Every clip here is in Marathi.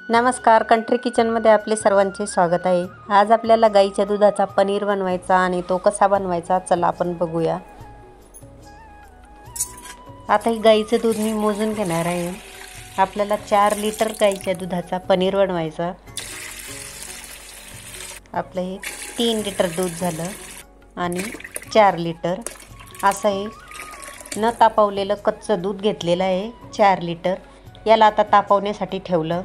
नमस्कार, कंट्री किचनमध्ये आपले सर्वांचे स्वागत आहे। आज आपल्याला गाईच्या दुधाचा पनीर बनवायचा आणि तो कसा बनवायचा चला आपण बघूया। आता ही गाईचं दूध मी मोजून घेणार आहे। आपल्याला 4 लिटर गाईच्या दुधाचा पनीर बनवायचा। आपलं हे 3 लिटर दूध झालं आणि 4 लिटर असं आहे। न तापवलेलं कच्चं दूध घेतलेलं आहे 4 लिटर। याला आता तापवण्यासाठी ठेवलं।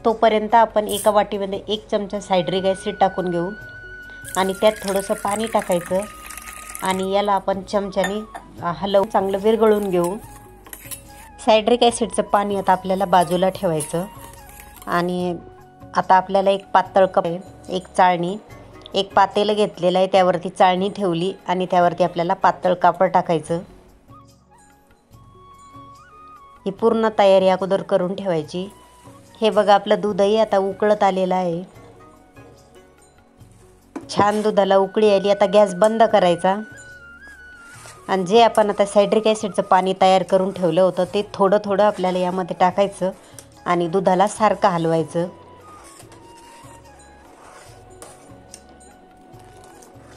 तोपर्यंत आपण एका वाटीमध्ये 1 चमचा सायट्रिक ॲसिड टाकून घेऊ आणि त्यात थोडंसं पाणी टाकायचं आणि याला आपण चमच्याने हलवून चांगलं विरघळून घेऊ। सायट्रिक ॲसिडचं पाणी आता आपल्याला बाजूला ठेवायचं आणि आता आपल्याला एक पातळ कप आहे, एक चाळणी, एक पातेलं घेतलेलं आहे, त्यावरती चाळणी ठेवली आणि त्यावरती आपल्याला पातळ कापड टाकायचं। ही पूर्ण तयारी अगोदर करून ठेवायची। हे बघा आपलं दूधही आता उकळत आलेलं आहे। छान दुधाला उकळी आली। आता गॅस बंद करायचा आणि जे आपण आता सायट्रिक ॲसिडचं पाणी तयार करून ठेवलं होतं ते थोडं थोडं आपल्याला यामध्ये टाकायचं आणि दुधाला सारखं हलवायचं।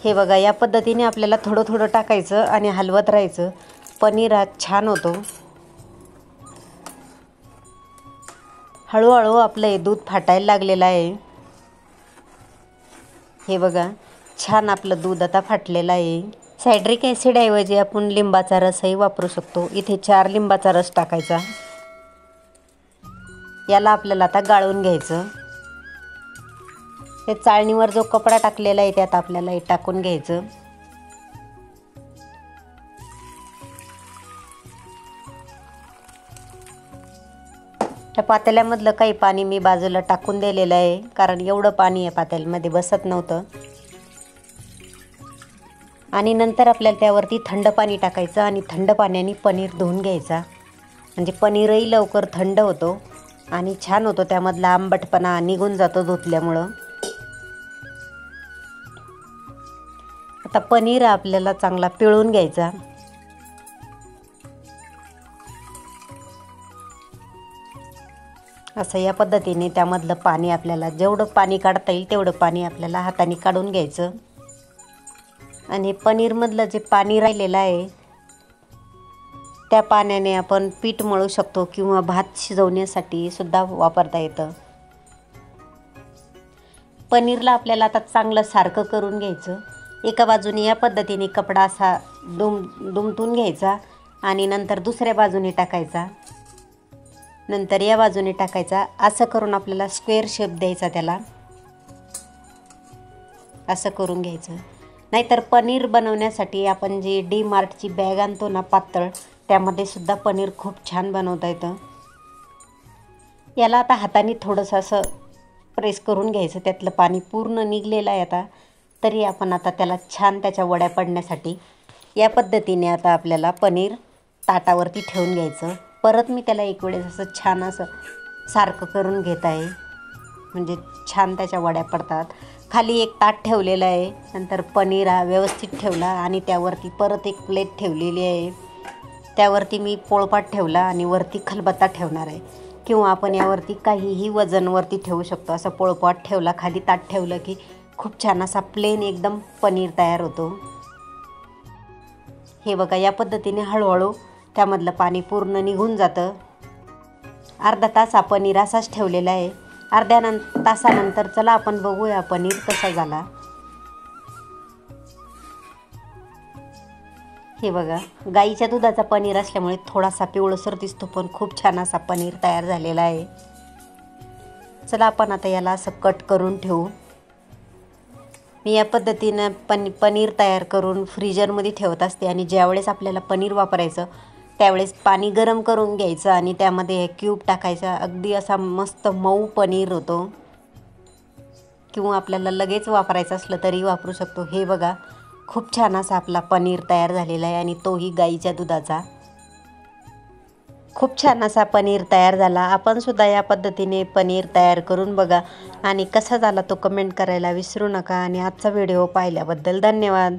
हे बघा या पद्धतीने आपल्याला थोडं थोडं टाकायचं आणि हलवत राहायचं। पनीर हा छान होतो। हळूहळू आपलं हे दूध फाटायला लागलेलं आहे। हे बघा छान आपलं दूध आता फाटलेलं आहे। सायट्रिक ॲसिड ऐवजी आपण लिंबाचा रसही वापरू शकतो। इथे 4 लिंबाचा रस टाकायचा। याला आपल्याला आता गाळून घ्यायचं। हे चाळणीवर जो कपडा टाकलेला आहे त्यात आपल्याला हे टाकून घ्यायचं। त्या पातेल्यामधलं काही पाणी मी बाजूला टाकून दिलेलं आहे कारण एवढं पाणी या पातेल्यामध्ये बसत नव्हतं। आणि नंतर आपल्याला त्यावरती थंड पाणी टाकायचं आणि थंड पाण्याने पनीर धुवून घ्यायचा म्हणजे पनीरही लवकर थंड होतो आणि छान होतो। त्यामधला आंबटपणा निघून जातो धुतल्यामुळं। आता पनीर आपल्याला चांगला पिळून घ्यायचा। असं या पद्धतीने त्यामधलं पाणी आपल्याला जेवढं पाणी काढता येईल तेवढं पाणी आपल्याला हाताने काढून घ्यायचं आणि पनीरमधलं जे पाणी राहिलेलं आहे त्या पाण्याने आपण पीठ मळू शकतो किंवा भात शिजवण्यासाठी सुद्धा वापरता येतं। पनीरला आपल्याला आता चांगलं सारखं करून घ्यायचं। एका बाजूने या पद्धतीने कपडा असा दुमटून घ्यायचा आणि नंतर दुसऱ्या बाजूने टाकायचा, नंतर या बाजूने टाकायचा। असं करून आपल्याला स्क्वेअर शेप द्यायचा त्याला। असं करून घ्यायचं। नाहीतर पनीर बनवण्यासाठी आपण जी डी-मार्टची बॅग आणतो ना पातळ, त्यामध्ये सुद्धा पनीर खूप छान बनवता येतं। याला आता हाताने थोडंसं असं प्रेस करून घ्यायचं। त्यातलं पाणी पूर्ण निघलेलं आहे आता। तरी आपण आता त्याला छान त्याच्या वड्या पडण्यासाठी या पद्धतीने आता आपल्याला पनीर ताटावरती ठेवून घ्यायचं। परत मी त्याला एक वेळेस असं छान असं सारखं करून घेत आहे म्हणजे छान त्याच्या वड्या पडतात। खाली एक ताट ठेवलेलं आहे, नंतर पनीर हा व्यवस्थित ठेवला आणि त्यावरती परत एक प्लेट ठेवलेली आहे। त्यावरती मी पोळपाट ठेवला आणि वरती खलबत्ता ठेवणार आहे किंवा आपण यावरती काहीही वजन वरती ठेवू शकतो। असं पोळपाट ठेवला, खाली ताट ठेवलं की खूप छान असा प्लेन एकदम पनीर तयार होतो। हे बघा या पद्धतीने हळूहळू त्यामधलं पाणी पूर्ण निघून जातं। अर्धा तास हा पनीर असाच ठेवलेला आहे। अर्ध्या तासानंतर चला आपण बघूया पनीर कसा झाला। हे बघा गाईच्या दुधाचा पनीर असल्यामुळे थोडासा पिवळसर दिसतो पण खूप छान असा पनीर तयार झालेला आहे। चला आपण आता याला असं कट करून ठेवू। मी या पद्धतीनं पनीर तयार करून फ्रीजरमध्ये ठेवत असते आणि ज्यावेळेस आपल्याला पनीर वापरायचं त्यावेळेस पाणी गरम करून घ्यायचं आणि त्यामध्ये क्यूब टाकायचा। अगदी असा मस्त मऊ पनीर होतो किंवा आपल्याला लगेच वापरायचं असलं तरी वापरू शकतो। हे बघा खूप छान असा आपला पनीर तयार झालेला आहे आणि तोही गाईच्या दुधाचा। खूप छान असा पनीर तयार झाला। आपण सुद्धा या पद्धतीने पनीर तयार करून बघा आणि कसा झाला तो कमेंट करायला विसरू नका आणि आजचा व्हिडिओ पाहिल्याबद्दल धन्यवाद।